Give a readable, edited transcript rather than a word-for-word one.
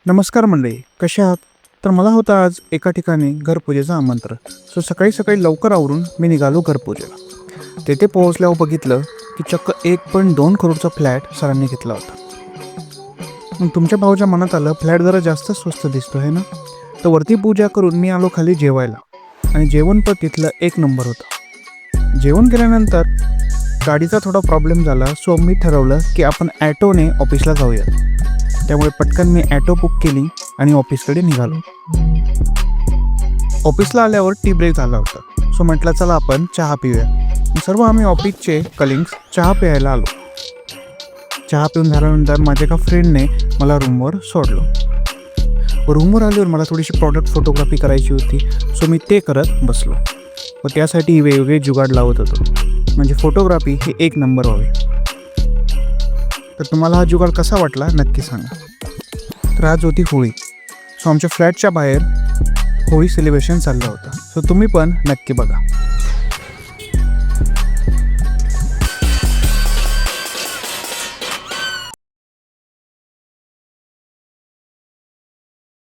नमस्कार मंडळी, कशा आहात? तर मला होतं आज एका ठिकाणी घरपूजेचं आमंत्रण. सो सकाळी सकाळी लवकर आवरून मी निघालो घरपूजेला. तेथे पोहोचल्यावर बघितलं की चक्क 1.2 करोडचा फ्लॅट सरांनी घेतला होता. मग तुमच्या भाऊच्या मनात आलं, फ्लॅट जरा जास्त स्वस्त दिसतो आहे ना. तर वरती पूजा करून मी आलो खाली जेवायला, आणि जेवण पण तिथलं एक नंबर होतं. जेवण केल्यानंतर गाडीचा थोडा प्रॉब्लेम झाला, सो मी ठरवलं की आपण ॲटोने ऑफिसला जाऊया. त्यामुळे पटकन मी ॲटो बुक केली आणि ऑफिसकडे निघालो. ऑफिसला आल्यावर टी ब्रेक झाला होता, सो म्हटलं चला आपण चहा पिऊया. सर्व आम्ही ऑफिसचे कलिग्स चहा प्यायला आलो. चहा पिऊन झाल्यानंतर माझ्या एका फ्रेंडने मला रूमवर सोडलं. रूमवर आल्यावर मला थोडीशी प्रॉडक्ट फोटोग्राफी करायची होती, सो मी ते करत बसलो व त्यासाठी वेगवेगळे जुगाड लावत होतो, म्हणजे फोटोग्राफी हे एक नंबर व्हावी. तर तुम्हाला हा जुगाड कसा वाटला नक्की सांगा. तर आज होती होळी, सो आमच्या फ्लॅटच्या बाहेर होळी सेलिब्रेशन चाललं होतं, सो तुम्ही पण नक्की बघा.